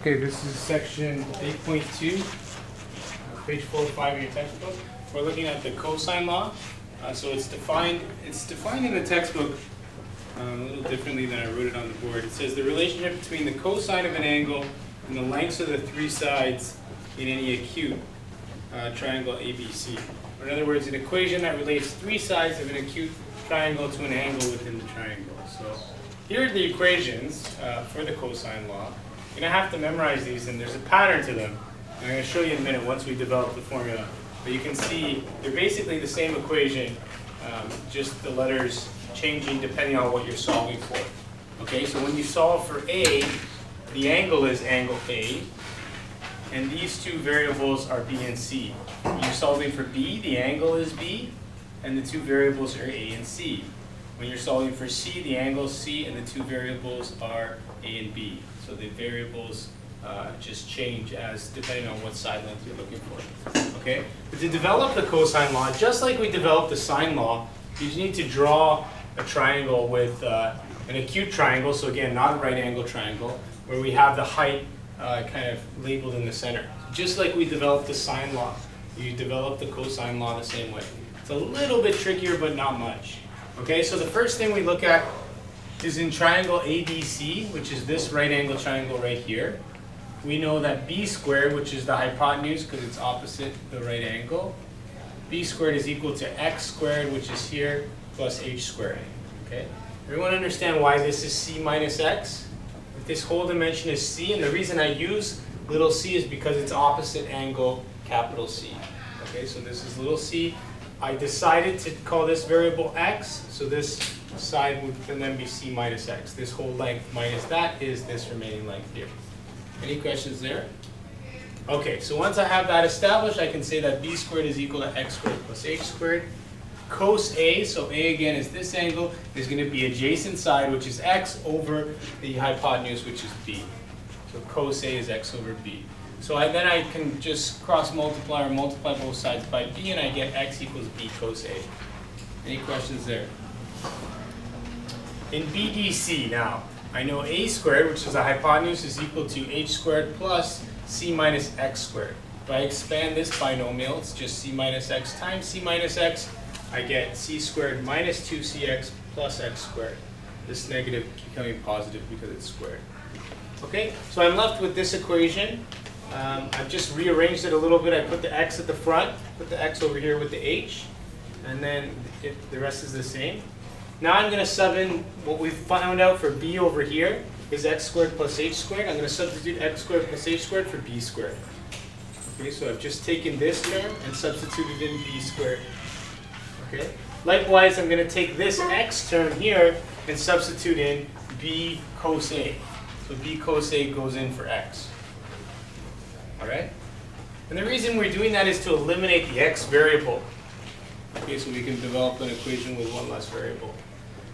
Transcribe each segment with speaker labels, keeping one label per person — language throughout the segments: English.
Speaker 1: Okay, this is section 8.2, page 405 of your textbook. We're looking at the cosine law. So it's defined in the textbook a little differently than I wrote it on the board. It says the relationship between the cosine of an angle and the lengths of the three sides in any acute triangle ABC. Or in other words, an equation that relates three sides of an acute triangle to an angle within the triangle. So here are the equations for the cosine law. You're going to have to memorize these, and there's a pattern to them. I'm going to show you in a minute once we develop the formula. But you can see they're basically the same equation, just the letters changing depending on what you're solving for. Okay, so when you solve for A, the angle is angle A, and these two variables are B and C. When you're solving for B, the angle is B, and the two variables are A and C. When you're solving for C, the angle is C, and the two variables are A and B. So the variables just change as depending on what side length you're looking for. Okay? But to develop the cosine law, just like we developed the sine law, you need to draw a triangle with an acute triangle, so again, not a right angle triangle, where we have the height kind of labeled in the center. Just like we developed the sine law, you develop the cosine law the same way. It's a little bit trickier, but not much. Okay, so the first thing we look at is in triangle ABC, which is this right angle triangle right here. We know that b squared, which is the hypotenuse because it's opposite the right angle, b squared is equal to x squared, which is here, plus h squared. Okay? Everyone understand why this is c minus x? If this whole dimension is c, and the reason I use little c is because it's opposite angle capital C. Okay, so this is little c. I decided to call this variable x, so this side would then be c minus x. This whole length minus that is this remaining length here. Any questions there? Okay, so once I have that established, I can say that b squared is equal to x squared plus h squared. Cos A, so A again is this angle, is going to be adjacent side, which is x, over the hypotenuse, which is b. So cos A is x over b. So then I can just cross multiply or multiply both sides by b, and I get x equals b cos A. Any questions there? In BDC now, I know a squared, which is a hypotenuse, is equal to h squared plus c minus x squared. If I expand this binomial, it's just c minus x times c minus x, I get c squared minus 2cx plus x squared. This negative becoming positive because it's squared. Okay, so I'm left with this equation. I've just rearranged it a little bit. I put the x at the front, put the x over here with the h, and then the rest is the same. Now I'm going to sub in what we found out for b over here is x squared plus h squared. I'm going to substitute x squared plus h squared for b squared. Okay, so I've just taken this term and substituted in b squared. Okay. Likewise, I'm going to take this x term here and substitute in b cos A. So b cos A goes in for x. All right? And the reason we're doing that is to eliminate the x variable. Okay, so we can develop an equation with one less variable.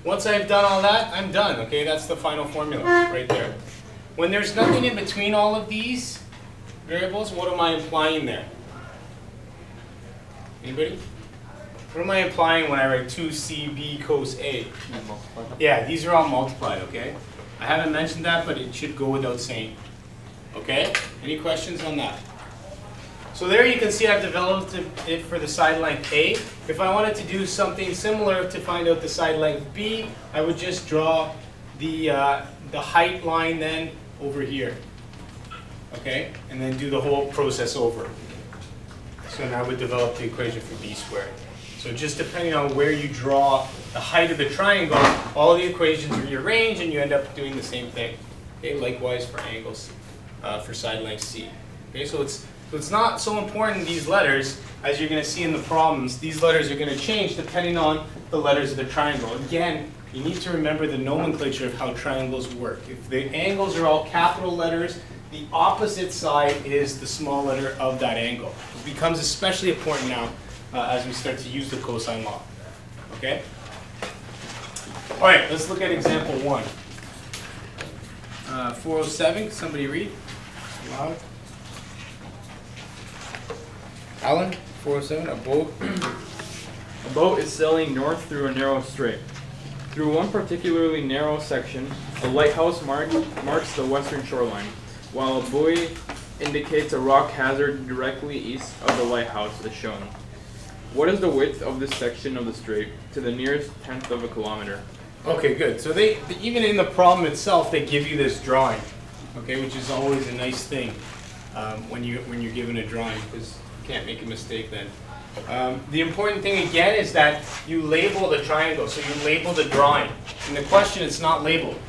Speaker 1: Once I've done all that, I'm done. Okay, that's the final formula right there. When there's nothing in between all of these variables, what am I implying there? Anybody? What am I implying when I write 2cb cos A? Yeah, these are all multiplied, okay? I haven't mentioned that, but it should go without saying. Okay? Any questions on that? So there you can see I've developed it for the side length A. If I wanted to do something similar to find out the side length B, I would just draw the height line then over here. Okay? And then do the whole process over. So now I would develop the equation for B squared. So just depending on where you draw the height of the triangle, all the equations rearrange and you end up doing the same thing. Okay? Likewise for angles, for side length C. Okay? So it's not so important, these letters, as you're going to see in the problems. These letters are going to change depending on the letters of the triangle. Again, you need to remember the nomenclature of how triangles work. If the angles are all capital letters, the opposite side is the small letter of that angle. It becomes especially important now as we start to use the cosine law. Okay? All right, let's look at example 1. 407, somebody read loud. Alan, 407, a boat.
Speaker 2: A boat is sailing north through a narrow strait. Through one particularly narrow section, a lighthouse marks the western shoreline. while a buoy indicates a rock hazard directly east of the lighthouse as shown. What is the width of this section of the strait to the nearest tenth of a kilometer?
Speaker 1: Okay, good. So they even in the problem itself, they give you this drawing, okay, which is always a nice thing when you're given a drawing, because you can't make a mistake then. The important thing again is that you label the triangle, so you label the drawing. In the question, it's not labeled,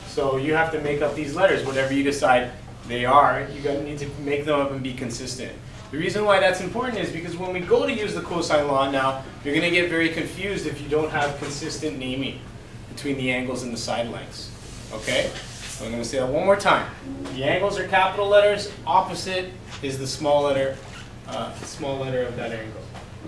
Speaker 1: so you have to make up these letters, whatever you decide they are. You need to make them up and be consistent. The reason why that's important is because when we go to use the cosine law now, you're going to get very confused if you don't have consistent naming between the angles and the side lengths. Okay? So I'm going to say that one more time. The angles are capital letters. Opposite is the small letter of that angle.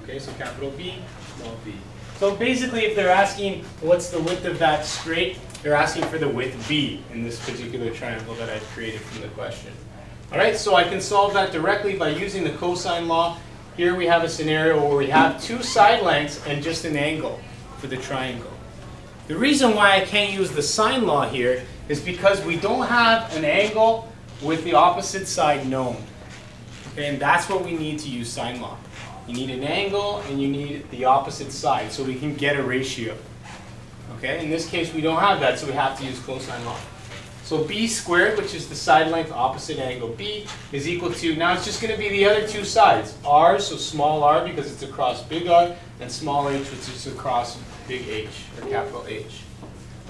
Speaker 1: Okay, so capital B, small b. So basically, if they're asking what's the width of that straight, they're asking for the width b in this particular triangle that I've created from the question. All right, so I can solve that directly by using the cosine law. Here we have a scenario where we have two side lengths and just an angle for the triangle. The reason why I can't use the sine law here is because we don't have an angle with the opposite side known. Okay, and that's what we need to use sine law. You need an angle and you need the opposite side so we can get a ratio. Okay, in this case we don't have that, so we have to use cosine law. So b squared, which is the side length opposite angle b, is equal to, now it's just going to be the other two sides. R, so small r because it's across big R, and small h, which is across big H, or capital H.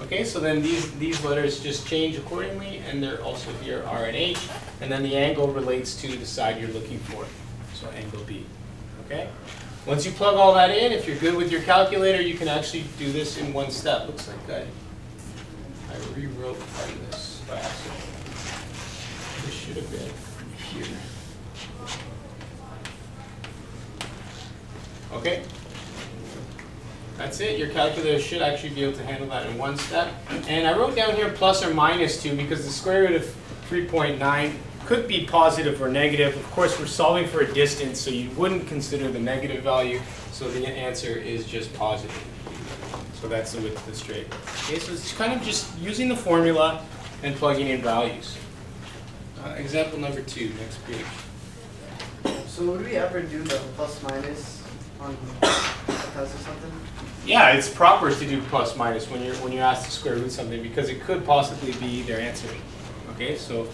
Speaker 1: Okay, so then these letters just change accordingly, and they're also here R and H, and then the angle relates to the side you're looking for, so angle B. Okay? Once you plug all that in, if you're good with your calculator, you can actually do this in one step. Looks like I rewrote part of this by accident. This should have been here. Okay? That's it. Your calculator should actually be able to handle that in one step. And I wrote down here plus or minus 2 because the square root of 3.9 could be positive or negative. Of course, we're solving for a distance, so you wouldn't consider the negative value. So the answer is just positive. So that's the width of the straight. Okay, so it's kind of just using the formula and plugging in values. Example number 2, next page.
Speaker 3: So would we ever do the plus minus on a test or something?
Speaker 1: Yeah, it's proper to do plus minus when you're asked to square root something because it could possibly be their answer. Okay, so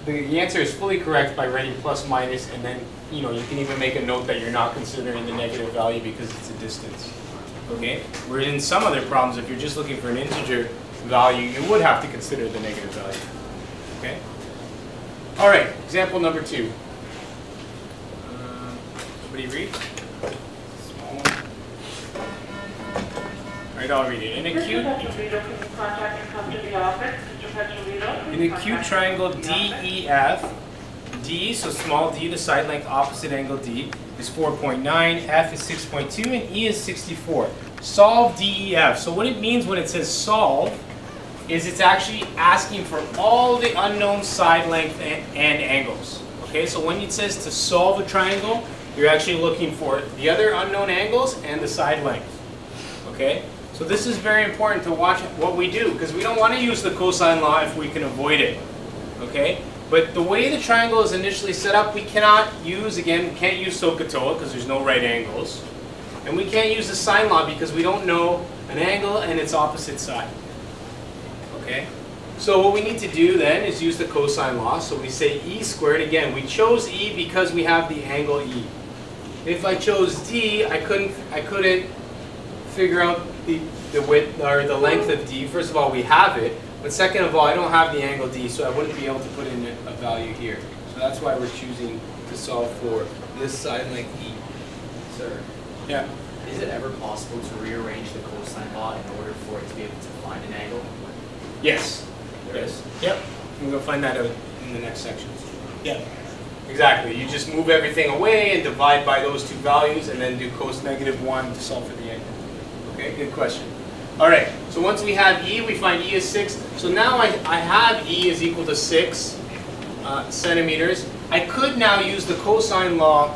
Speaker 1: the answer is fully correct by writing plus minus, and then you can even make a note that you're not considering the negative value because it's a distance. Okay, whereas in some other problems, if you're just looking for an integer value, you would have to consider the negative value. Okay. All right, example number 2. Somebody read? Small one. All right, I'll read it. In a acute triangle DEF, D, so small d, the side length opposite angle D, is 4.9, F is 6.2, and E is 64. Solve DEF. So what it means when it says solve is it's actually asking for all the unknown side length and angles. Okay, so when it says to solve a triangle, you're actually looking for the other unknown angles and the side length. Okay, so this is very important to watch what we do because we don't want to use the cosine law if we can avoid it. Okay, but the way the triangle is initially set up, we cannot use, again, we can't use SOHCAHTOA because there's no right angles. And we can't use the sine law because we don't know an angle and its opposite side. Okay? So what we need to do then is use the cosine law. So we say E squared. Again, we chose E because we have the angle E. If I chose D, I couldn't figure out the width or the length of D. First of all, we have it. But second of all, I don't have the angle D, so I wouldn't be able to put in a value here. So that's why we're choosing to solve for this side length E.
Speaker 4: Sir,
Speaker 1: Yeah.
Speaker 4: is it ever possible to rearrange the cosine law in order for it to be able to find an angle?
Speaker 1: Yes.
Speaker 4: There is.
Speaker 1: Yep. I'm going to find that out in the next section. Yeah. Exactly. You just move everything away and divide by those two values and then do cos -1 to solve for the angle. Okay, good question. All right, so once we have E, we find E is 6. So now I have E is equal to 6 centimeters. I could now use the cosine law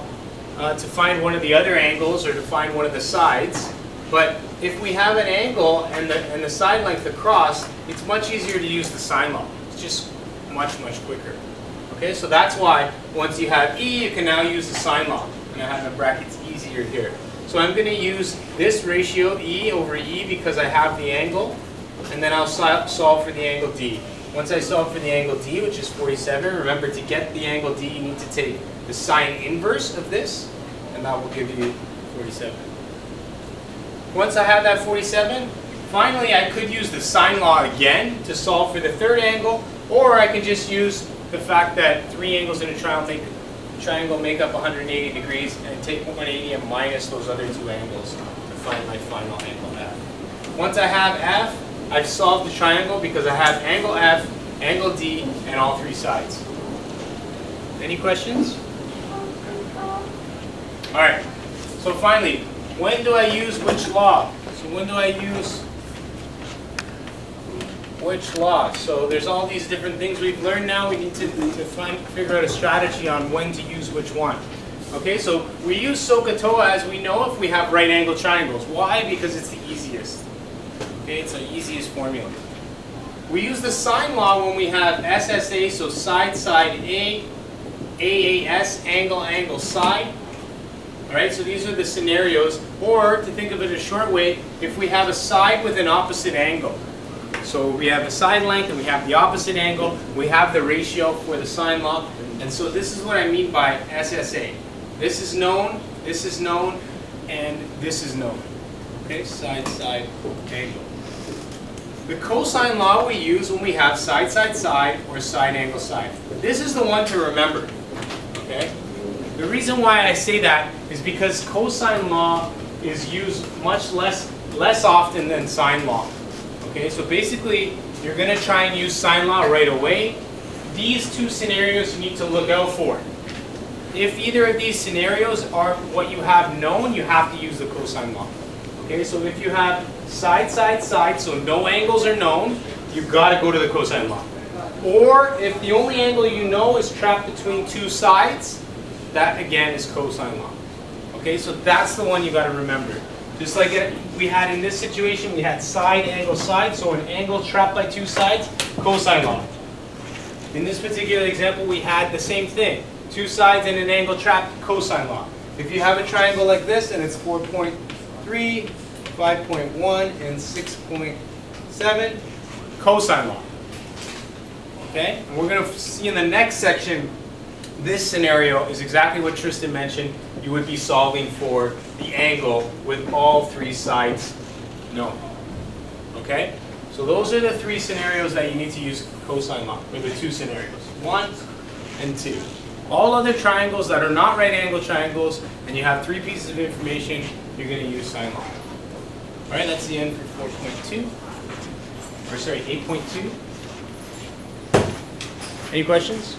Speaker 1: to find one of the other angles or to find one of the sides. But if we have an angle and the side length across, it's much easier to use the sine law. It's just much, much quicker. Okay, so that's why once you have E, you can now use the sine law. And I have my brackets easier here. So I'm going to use this ratio, E over E, because I have the angle. And then I'll solve for the angle D. Once I solve for the angle D, which is 47, remember to get the angle D, you need to take the sine inverse of this, and that will give you 47. Once I have that 47, finally I could use the sine law again to solve for the third angle, or I can just use the fact that three angles in a triangle make up 180 degrees, and take 180 and minus those other two angles to find my final angle F. Once I have F, I've solved the triangle because I have angle F, angle D, and all three sides. Any questions? All right, so finally, when do I use which law? So when do I use which law? So there's all these different things we've learned now. We need to figure out a strategy on when to use which one. Okay, so we use SOHCAHTOA, as we know, if we have right angle triangles. Why? Because it's the easiest. Okay, it's the easiest formula. We use the sine law when we have SSA, so side, side A, AAS, angle, angle, side. All right, so these are the scenarios. Or, to think of it a short way, if we have a side with an opposite angle. So we have the side length and we have the opposite angle. We have the ratio for the sine law. And so this is what I mean by SSA. This is known, and this is known. Okay, side, side, angle. The cosine law we use when we have side, side, side, or side, angle, side. This is the one to remember. Okay? The reason why I say that is because cosine law is used much less often than sine law. Okay, so basically you're going to try and use sine law right away. These two scenarios you need to look out for. If either of these scenarios are what you have known, you have to use the cosine law. Okay, so if you have side, side, side, so no angles are known, you've got to go to the cosine law. Or if the only angle you know is trapped between two sides, that again is cosine law. Okay, so that's the one you got to remember. Just like we had in this situation, we had side, angle, side, so an angle trapped by two sides, cosine law. In this particular example, we had the same thing. Two sides and an angle trapped, cosine law. If you have a triangle like this, and it's 4.3, 5.1, and 6.7, cosine law. Okay? And we're going to see in the next section, this scenario is exactly what Tristan mentioned. You would be solving for the angle with all three sides known. Okay? So those are the three scenarios that you need to use cosine law, or the two scenarios, 1 and 2. All other triangles that are not right angle triangles, and you have three pieces of information, you're going to use sine law. All right, that's the end for 4.2. Or sorry, 8.2. Any questions?